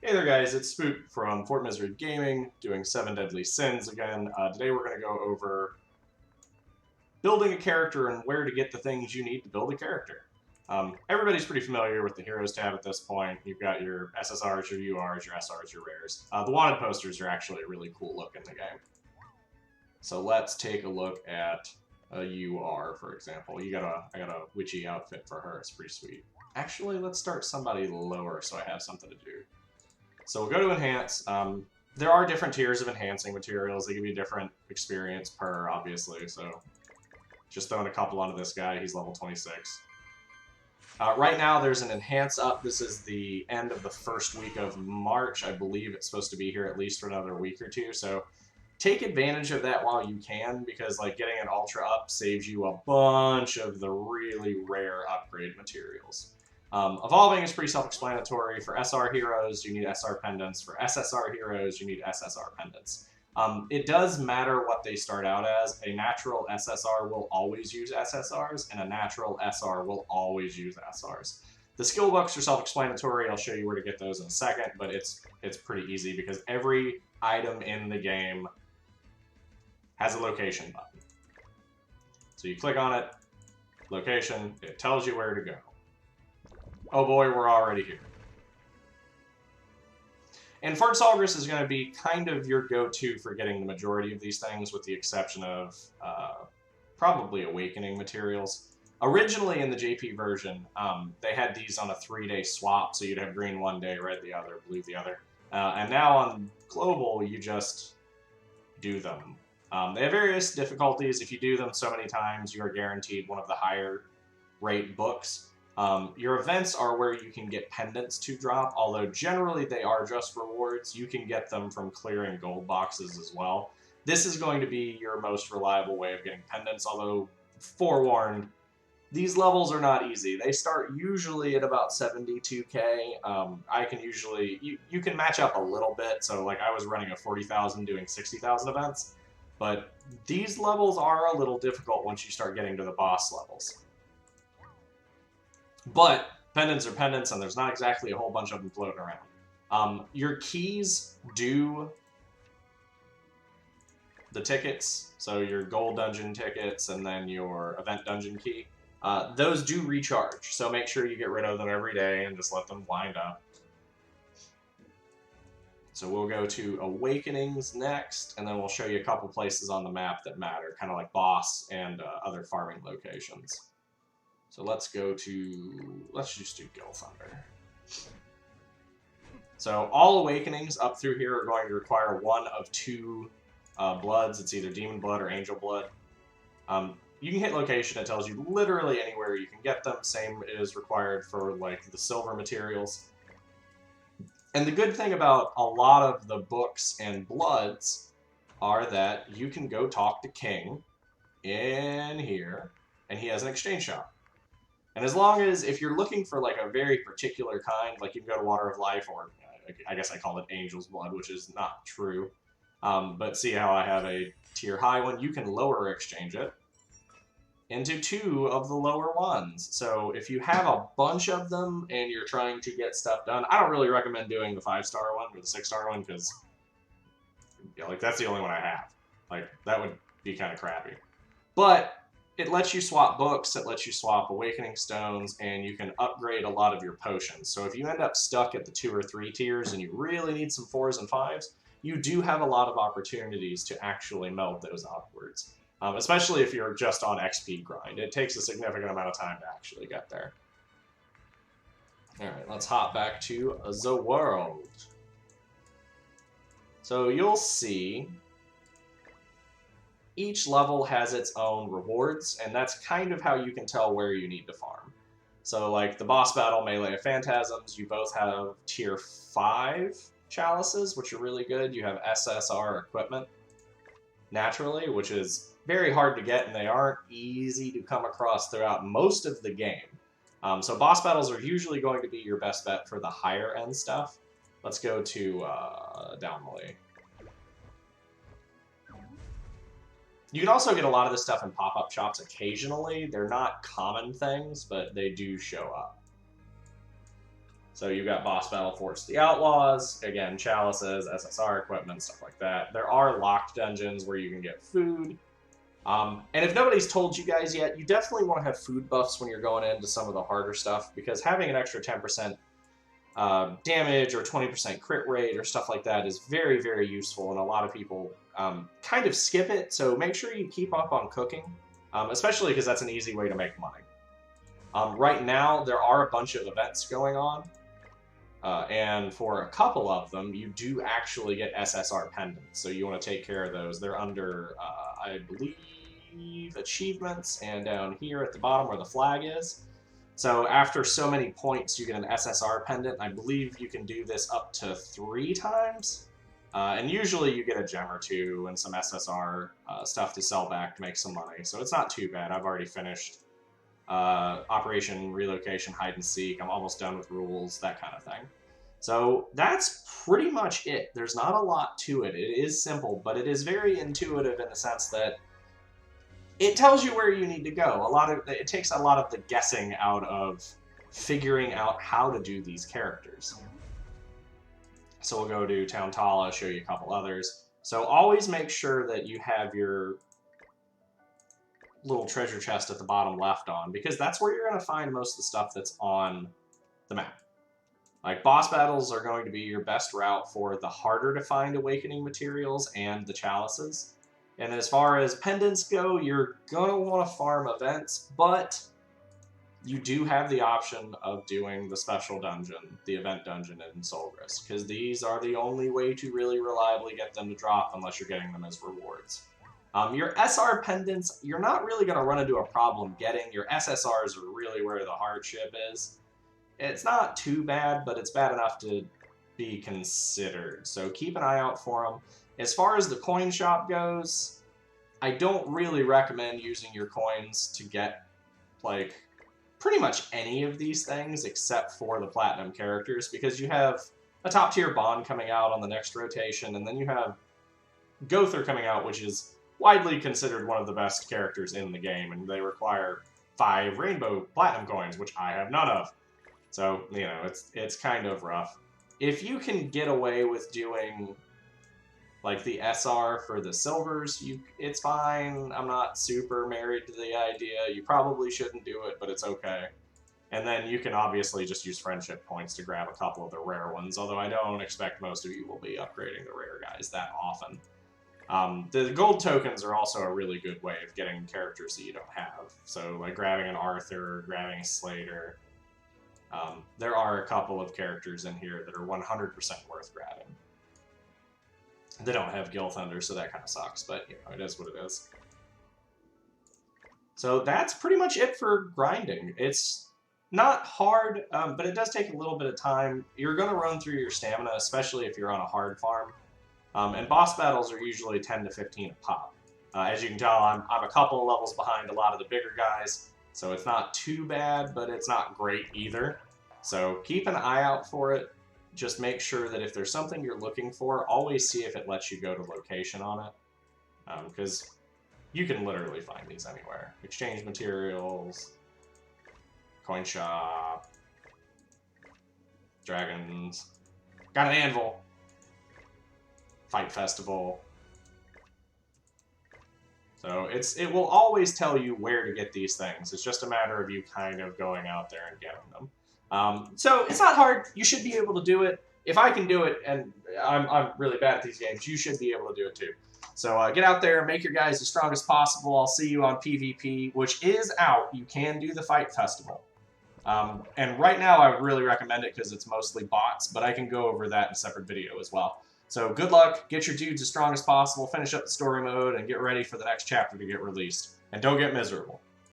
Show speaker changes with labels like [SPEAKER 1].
[SPEAKER 1] Hey there guys, it's Spoot from Fort Misery Gaming, doing 7 Deadly Sins again. Today we're going to go over building a character and where to get the things you need to build a character. Everybody's pretty familiar with the Heroes tab at this point. You've got your SSRs, your URs, your SRs, your rares. The wanted posters are actually a really cool look in the game. So let's take a look at a UR, for example. I got a witchy outfit for her, it's pretty sweet. Actually, let's start somebody lower so I have something to do. So we'll go to Enhance. There are different tiers of enhancing materials. They give you different experience per, obviously, so just throwing a couple onto this guy. He's level 26. Right now, there's an Enhance up. This is the end of the first week of March. I believe it's supposed to be here at least for another week or two, so take advantage of that while you can, because like getting an Ultra up saves you a bunch of the really rare upgrade materials. Evolving is pretty self-explanatory. For SR heroes, you need SR pendants. For SSR heroes, you need SSR pendants. It does matter what they start out as. A natural SSR will always use SSRs, and a natural SR will always use SRs. The skill books are self-explanatory. I'll show you where to get those in a second, but it's pretty easy because every item in the game has a location button. So you click on it, location, it tells you where to go. Oh boy, we're already here. And Fort Salgris is going to be kind of your go-to for getting the majority of these things, with the exception of probably Awakening materials. Originally in the JP version, they had these on a 3-day swap, so you'd have green one day, red the other, blue the other. And now on Global, you just do them. They have various difficulties. If you do them so many times, you are guaranteed one of the higher rate books. Your events are where you can get pendants to drop, although generally they are just rewards. You can get them from clearing gold boxes as well. This is going to be your most reliable way of getting pendants, although forewarned, these levels are not easy. They start usually at about 72k. I can usually, you can match up a little bit, so like I was running a 40,000 doing 60,000 events, but these levels are a little difficult once you start getting to the boss levels. But pendants are pendants, and there's not exactly a whole bunch of them floating around. Your keys do the tickets, so your gold dungeon tickets and then your event dungeon key. Those do recharge, so make sure you get rid of them every day and just let them wind up. So we'll go to Awakenings next, and then we'll show you a couple places on the map that matter, kind of like boss and other farming locations. So let's just do Gill Thunder. So all Awakenings up through here are going to require one of two bloods. It's either Demon Blood or Angel Blood. You can hit location. It tells you literally anywhere you can get them. Same is required for like the silver materials. And the good thing about a lot of the books and bloods are that you can go talk to King in here, and he has an exchange shop. And as long as, if you're looking for like a very particular kind, like you can go to Water of Life, or I guess I call it Angel's Blood, which is not true. But see how I have a tier high one? You can lower exchange it into 2 of the lower ones. So if you have a bunch of them and you're trying to get stuff done, I don't really recommend doing the 5-star one or the 6-star one, because like that's the only one I have. Like that would be kind of crappy. But it lets you swap books, it lets you swap Awakening Stones, and you can upgrade a lot of your potions. So if you end up stuck at the 2 or 3 tiers and you really need some 4s and 5s, you do have a lot of opportunities to actually meld those upwards. Especially if you're just on XP grind. It takes a significant amount of time to actually get there. Alright, let's hop back to the world. So you'll see each level has its own rewards, and that's kind of how you can tell where you need to farm. So like the boss battle, Melee of Phantasms, you both have tier 5 chalices, which are really good. You have SSR equipment, naturally, which is very hard to get, and they aren't easy to come across throughout most of the game. So boss battles are usually going to be your best bet for the higher end stuff. Let's go to Downley. You can also get a lot of this stuff in pop-up shops occasionally. They're not common things, but they do show up. So you've got boss battle force the outlaws, again, chalices, SSR equipment, stuff like that. There are locked dungeons where you can get food. And if nobody's told you guys yet, you definitely want to have food buffs when you're going into some of the harder stuff, because having an extra 10% damage or 20% crit rate or stuff like that is very, very useful, and a lot of people kind of skip it, so make sure you keep up on cooking, especially because that's an easy way to make money. Right now, there are a bunch of events going on, and for a couple of them, you do actually get SSR pendants, so you want to take care of those. They're under, I believe, achievements, and down here at the bottom where the flag is. So after so many points, you get an SSR pendant. I believe you can do this up to 3 times. And usually you get a gem or 2 and some SSR stuff to sell back to make some money. So it's not too bad. I've already finished Operation Relocation Hide and Seek. I'm almost done with rules, that kind of thing. So that's pretty much it. There's not a lot to it. It is simple, but it is very intuitive in the sense that it tells you where you need to go. It takes a lot of the guessing out of figuring out how to do these characters. So we'll go to Town Tala, show you a couple others. So always make sure that you have your little treasure chest at the bottom left on, because that's where you're going to find most of the stuff that's on the map. Like, boss battles are going to be your best route for the harder to find awakening materials and the chalices. And as far as pendants go, you're going to want to farm events, but you do have the option of doing the special dungeon, the event dungeon in Solgris, because these are the only way to really reliably get them to drop unless you're getting them as rewards. Your SR pendants, you're not really going to run into a problem getting. Your SSRs are really where the hardship is. It's not too bad, but it's bad enough to be considered, so keep an eye out for them. As far as the coin shop goes, I don't really recommend using your coins to get, like, pretty much any of these things except for the platinum characters, because you have a top tier Bond coming out on the next rotation, and then you have Gother coming out, which is widely considered one of the best characters in the game, and they require 5 rainbow platinum coins, which I have none of. So, you know, it's kind of rough. If you can get away with doing like the SR for the silvers, it's fine. I'm not super married to the idea. You probably shouldn't do it, but it's okay. And then you can obviously just use friendship points to grab a couple of the rare ones, although I don't expect most of you will be upgrading the rare guys that often. The gold tokens are also a really good way of getting characters that you don't have. So like grabbing an Arthur, grabbing a Slater. There are a couple of characters in here that are 100% worth grabbing. They don't have Gil Thunder, so that kind of sucks, but you know, it is what it is. So that's pretty much it for grinding. It's not hard, but it does take a little bit of time. You're going to run through your stamina, especially if you're on a hard farm. And boss battles are usually 10 to 15 a pop. As you can tell, I'm a couple of levels behind a lot of the bigger guys, so it's not too bad, but it's not great either. So keep an eye out for it. Just make sure that if there's something you're looking for, always see if it lets you go to location on it. Because you can literally find these anywhere. Exchange materials, coin shop, dragons, got an anvil, fight festival. So it will always tell you where to get these things. It's just a matter of you kind of going out there and getting them. So it's not hard. You should be able to do it. If I can do it, and I'm really bad at these games, you should be able to do it too. So get out there, make your guys as strong as possible. I'll see you on PvP, which is out. You can do the fight festival. And right now I really recommend it because it's mostly bots, but I can go over that in a separate video as well. So good luck, get your dudes as strong as possible, finish up the story mode, and get ready for the next chapter to get released. And don't get miserable.